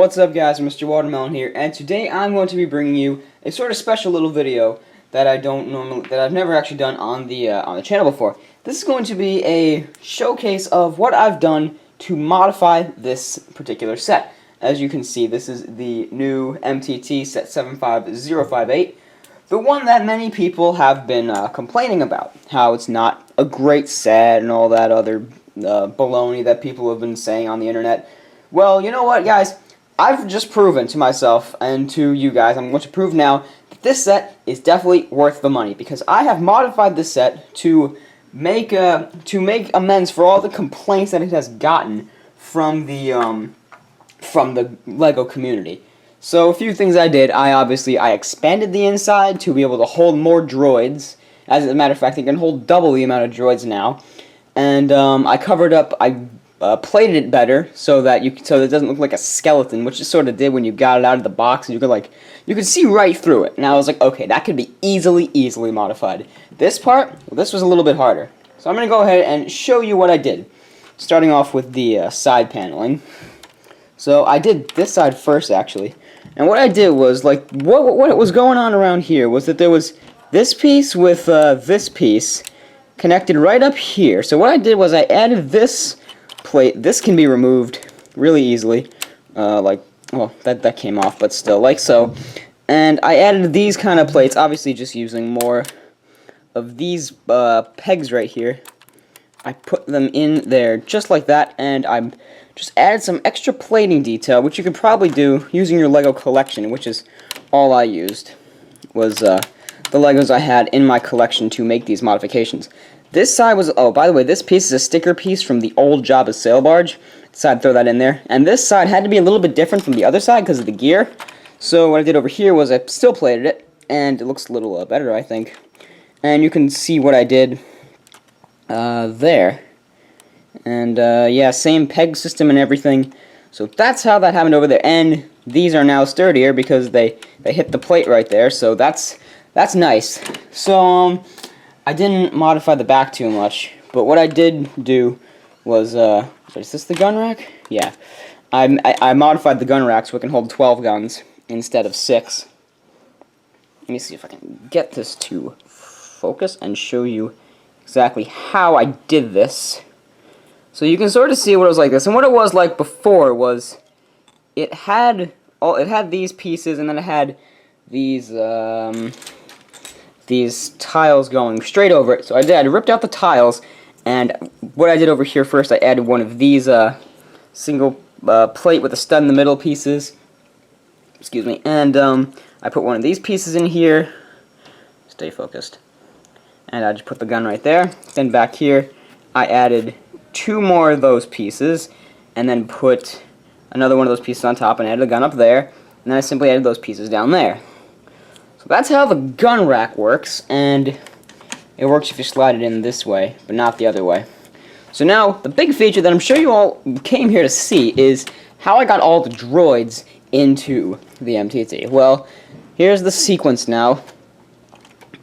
What's up guys, MisterWaterMelon here, and today I'm going to be bringing you a sort of special little video that I've never actually done on the channel before. This is going to be a showcase of what I've done to modify this particular set. As you can see, this is the new MTT set 75058, the one that many people have been complaining about, how it's not a great set and all that other baloney that people have been saying on the internet. Well, you know what, guys? I've just proven to myself and to you guys, I'm going to prove now, that this set is definitely worth the money, because I have modified this set to make amends for all the complaints that it has gotten from the LEGO community. So a few things I did. I expanded the inside to be able to hold more droids. As a matter of fact, it can hold double the amount of droids now. And I covered up. I plated it better so that it doesn't look like a skeleton, which it sort of did when you got it out of the box, and you could see right through it. And I was like, okay, that could be easily modified. This part, well, this was a little bit harder. So I'm gonna go ahead and show you what I did, starting off with the side paneling. So I did this side first, actually, and what I did was, like, what was going on around here was that there was this piece with this piece connected right up here. So what I did was I added this plate. This can be removed really easily, well, that came off, but still, like so. And I added these kind of plates, obviously just using more of these pegs right here. I put them in there just like that, and I just added some extra plating detail, which you could probably do using your Lego collection, which is all I used, was the Legos I had in my collection to make these modifications. This side was, oh, by the way, this piece is a sticker piece from the old Jabba's sail barge. Decided to throw that in there. And this side had to be a little bit different from the other side because of the gear. So what I did over here was I still plated it, and it looks a little better, I think. And you can see what I did there. And yeah, same peg system and everything. So that's how that happened over there. And these are now sturdier because they hit the plate right there. So that's nice. So I didn't modify the back too much, but what I did do was, is this the gun rack? Yeah. I modified the gun rack so it can hold 12 guns instead of 6. Let me see if I can get this to focus and show you exactly how I did this. So you can sort of see what it was like this. And what it was like before was it had these pieces, and then it had these tiles going straight over it. So I ripped out the tiles, and what I did over here first, I added one of these single plate with a stud in the middle pieces. Excuse me. And I put one of these pieces in here. Stay focused. And I just put the gun right there. Then back here, I added 2 more of those pieces, and then put another one of those pieces on top, and added a gun up there. And then I simply added those pieces down there. So that's how the gun rack works, and it works if you slide it in this way, but not the other way. So now, the big feature that I'm sure you all came here to see is how I got all the droids into the MTT. Well, here's the sequence now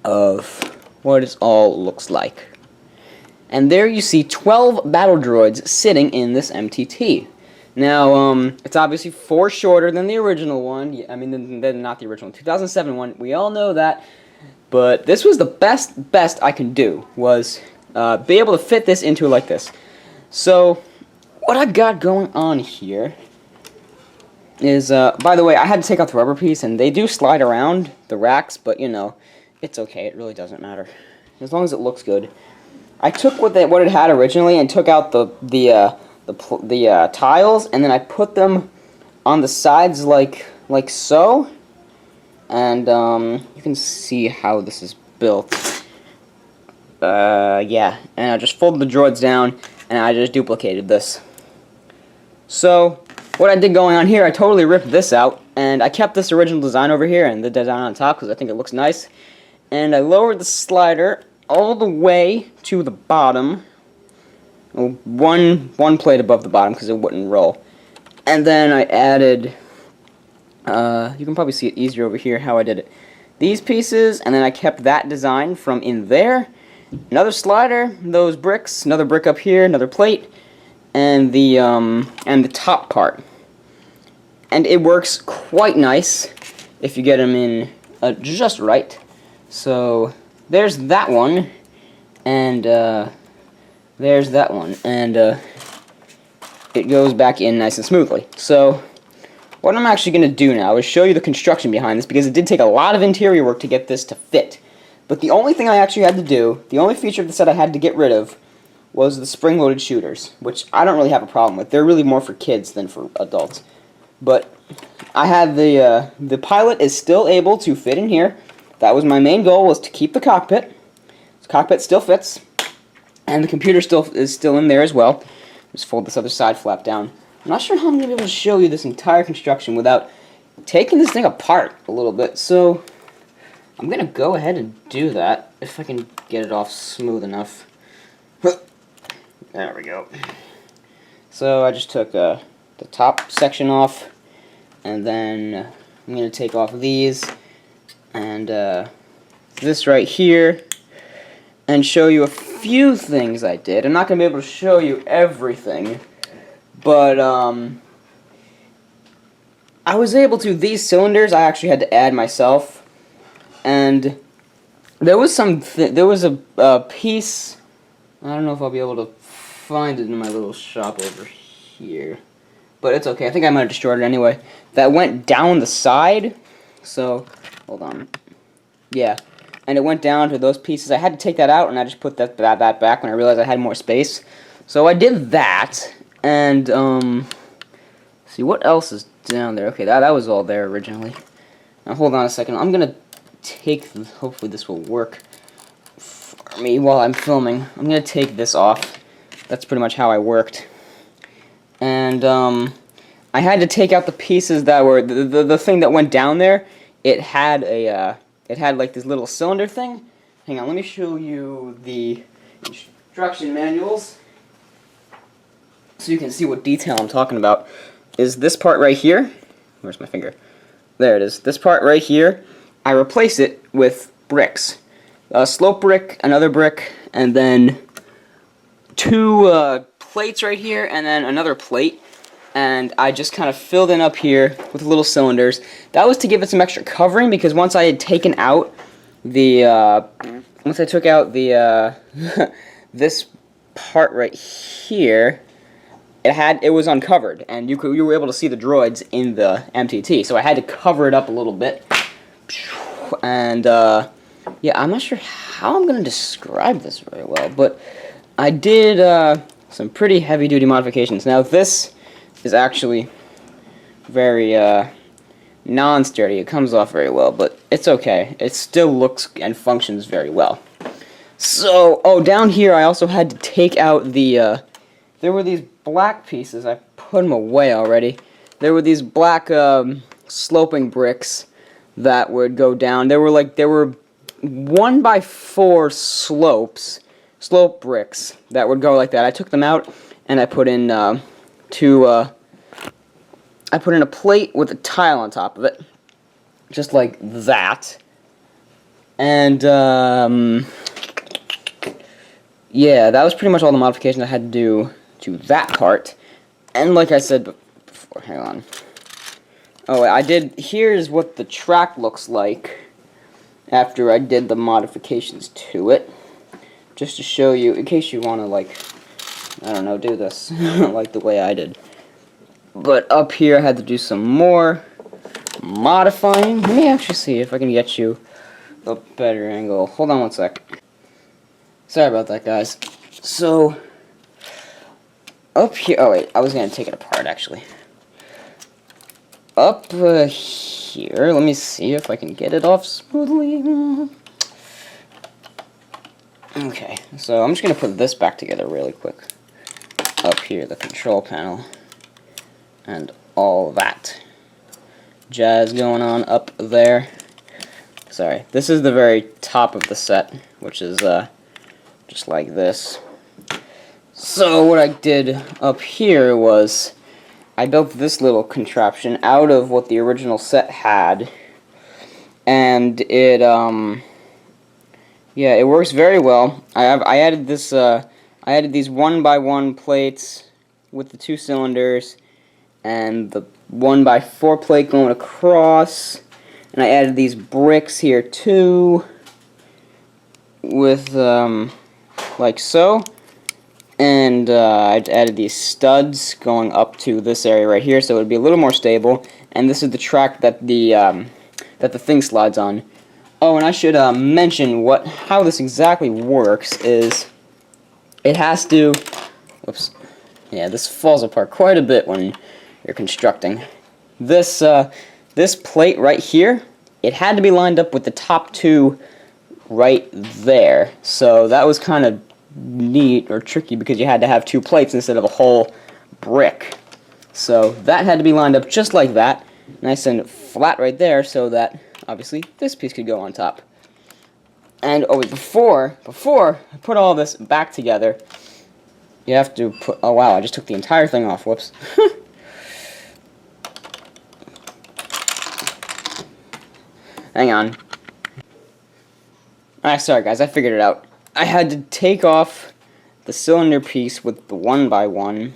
of what it all looks like. And there you see 12 battle droids sitting in this MTT. Now, it's obviously 4 shorter than the original one. I mean, not the original 2007 one. We all know that. But this was the best I can do, was be able to fit this into like this. So, what I've got going on here is, by the way, I had to take out the rubber piece, and they do slide around the racks, but, you know, it's okay. It really doesn't matter. As long as it looks good. I took what it had originally and took out the tiles, and then I put them on the sides like so, and you can see how this is built. Yeah, and I just folded the droids down, and I just duplicated this. So what I did going on here, I totally ripped this out, and I kept this original design over here and the design on top because I think it looks nice, and I lowered the slider all the way to the bottom. One plate above the bottom because it wouldn't roll. And then I added, you can probably see it easier over here how I did it. These pieces, and then I kept that design from in there. Another slider, those bricks, another brick up here, another plate, and the top part. and it works quite nice if you get them in just right. So there's that one, and there's that one, and it goes back in nice and smoothly. So what I'm actually going to do now is show you the construction behind this, because it did take a lot of interior work to get this to fit. But the only thing I actually had to do, the only feature of the set I had to get rid of, was the spring-loaded shooters, which I don't really have a problem with. They're really more for kids than for adults. But I had the pilot is still able to fit in here. That was my main goal, was to keep the cockpit. The cockpit still fits, and the computer is still in there as well. Just fold this other side flap down. I'm not sure how I'm going to be able to show you this entire construction without taking this thing apart a little bit, so I'm going to go ahead and do that, if I can get it off smooth enough. There we go. So I just took the top section off, and then I'm going to take off these, and this right here, and show you a few things I did. I'm not going to be able to show you everything, but I was able to. These cylinders I actually had to add myself, and there was a piece. I don't know if I'll be able to find it in my little shop over here, but it's okay. I think I might have destroyed it anyway. That went down the side, so hold on. Yeah, and it went down to those pieces. I had to take that out, and I just put that back when I realized I had more space. So I did that, and see what else is down there. Okay, that was all there originally. Now hold on a second. I'm gonna take. Hopefully this will work for me while I'm filming. I'm gonna take this off. That's pretty much how I worked. And I had to take out the pieces that were the thing that went down there. It had like this little cylinder thing. Hang on, let me show you the instruction manuals so you can see what detail I'm talking about. Is this part right here? Where's my finger? There it is. This part right here, I replace it with bricks. A slope brick, another brick, and then two plates right here, and then another plate. And I just kind of filled in up here with little cylinders. That was to give it some extra covering, because once I had taken out the once I took out the this part right here, it was uncovered, and you were able to see the droids in the MTT. So I had to cover it up a little bit. And yeah, I'm not sure how I'm going to describe this very well, but I did some pretty heavy-duty modifications. Now this is actually very non-sturdy. It comes off very well, but it's okay. It still looks and functions very well. So, oh, down here I also had to take out the, there were these black pieces. I put them away already. There were these black sloping bricks that would go down. There were 1x4 slope bricks that would go like that. I took them out, and I put in I put in a plate with a tile on top of it, just like that. And yeah, that was pretty much all the modifications I had to do to that part. And like I said before, hang on. Oh, here's what the track looks like after I did the modifications to it. Just to show you, in case you want to, like, I don't know, do this like the way I did. But up here I had to do some more modifying. Let me actually see if I can get you a better angle. Hold on one sec. Sorry about that, guys. So, up here, oh wait, I was going to take it apart actually. Up here, let me see if I can get it off smoothly. Okay, so I'm just going to put this back together really quick. Up here, the control panel. And all that jazz going on up there. Sorry, this is the very top of the set, which is just like this. So what I did up here was I built this little contraption out of what the original set had, and it yeah, it works very well. I added this I added these 1x1 plates with the two cylinders and the 1x4 plate going across, and I added these bricks here too, with like so, and I added these studs going up to this area right here, so it would be a little more stable. And this is the track that the thing slides on. Oh, and I should mention how this exactly works is it has to. Whoops. Yeah, this falls apart quite a bit when you're constructing. This plate right here, it had to be lined up with the top two right there. So that was kind of neat or tricky because you had to have two plates instead of a whole brick. So that had to be lined up just like that, nice and flat right there, so that obviously this piece could go on top. And before I put all this back together, you have to put, oh wow, I just took the entire thing off, whoops. Hang on. Alright, sorry guys, I figured it out. I had to take off the cylinder piece with the 1x1,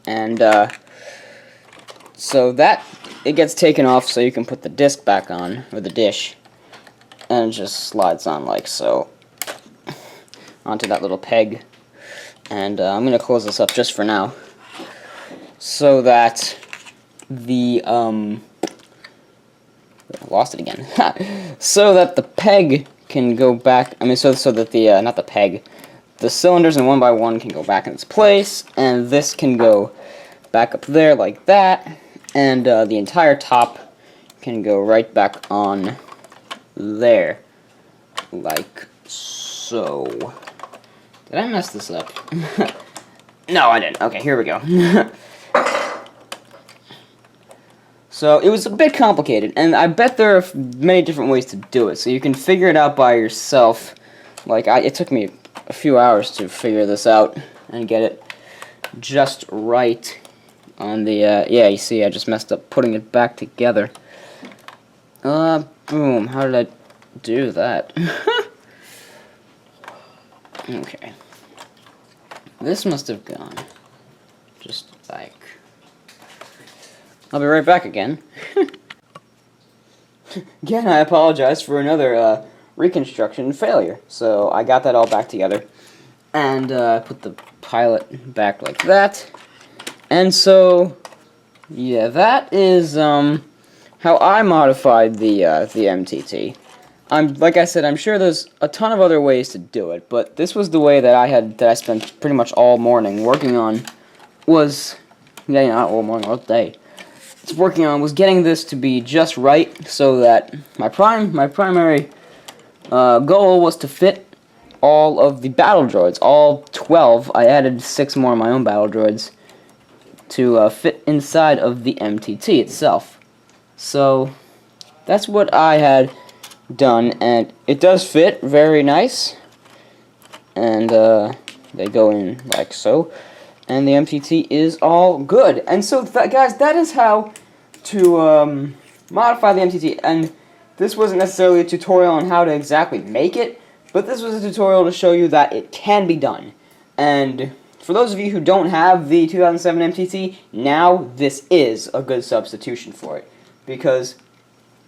and so that it gets taken off so you can put the disc back on, or the dish, and it just slides on like so onto that little peg. And I'm going to close this up just for now, so that the I lost it again. So that the peg can go back. I mean, so that the not the peg, the cylinders in 1x1 can go back in its place, and this can go back up there like that, and the entire top can go right back on there, like so. Did I mess this up? No, I didn't. Okay, here we go. So, it was a bit complicated, and I bet there are many different ways to do it, so you can figure it out by yourself. Like, it took me a few hours to figure this out and get it just right on the, yeah, you see, I just messed up putting it back together. Boom, how did I do that? Okay. This must have gone just like. I'll be right back again. Again, I apologize for another reconstruction failure. So I got that all back together, and put the pilot back like that. And so, yeah, that is how I modified the MTT. Like I said, I'm sure there's a ton of other ways to do it, but this was the way that I spent pretty much all morning working on. Not all morning, all day. Was getting this to be just right, so that my primary goal was to fit all of the battle droids, all 12. I added 6 more of my own battle droids to fit inside of the MTT itself. So that's what I had done, and it does fit very nice, and they go in like so, and the MTT is all good. And so guys, that is how to modify the MTT. And this wasn't necessarily a tutorial on how to exactly make it, but this was a tutorial to show you that it can be done. And for those of you who don't have the 2007 MTT, now this is a good substitution for it, because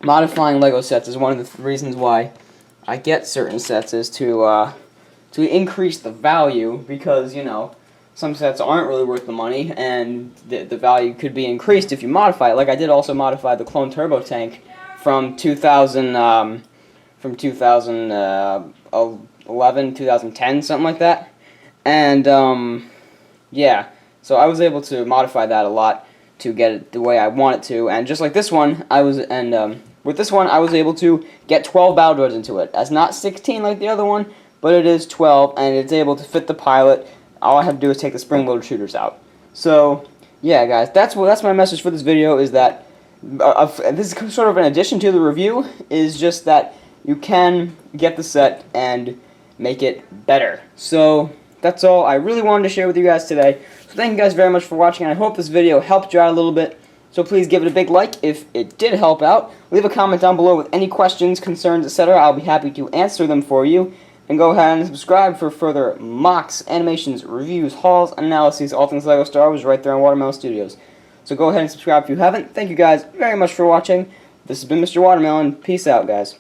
modifying Lego sets is one of the reasons why I get certain sets, is to increase the value, because, you know, some sets aren't really worth the money, and the value could be increased if you modify it. Like I did also modify the Clone Turbo Tank from 2011, 2010, something like that. And yeah, so I was able to modify that a lot to get it the way I want it to, and just like this one, with this one, I was able to get 12 battle droids into it. That's not 16 like the other one, but it is 12, and it's able to fit the pilot. All I have to do is take the spring-loaded shooters out. So, yeah, guys, that's my message for this video, is that this is sort of an addition to the review, is just that you can get the set and make it better. So, that's all I really wanted to share with you guys today. So thank you guys very much for watching, and I hope this video helped you out a little bit. So please give it a big like if it did help out. Leave a comment down below with any questions, concerns, etc. I'll be happy to answer them for you. And go ahead and subscribe for further mocks, animations, reviews, hauls, analyses, all things LEGO Star Wars right there on Watermelon Studios. So go ahead and subscribe if you haven't. Thank you guys very much for watching. This has been Mr. Watermelon. Peace out, guys.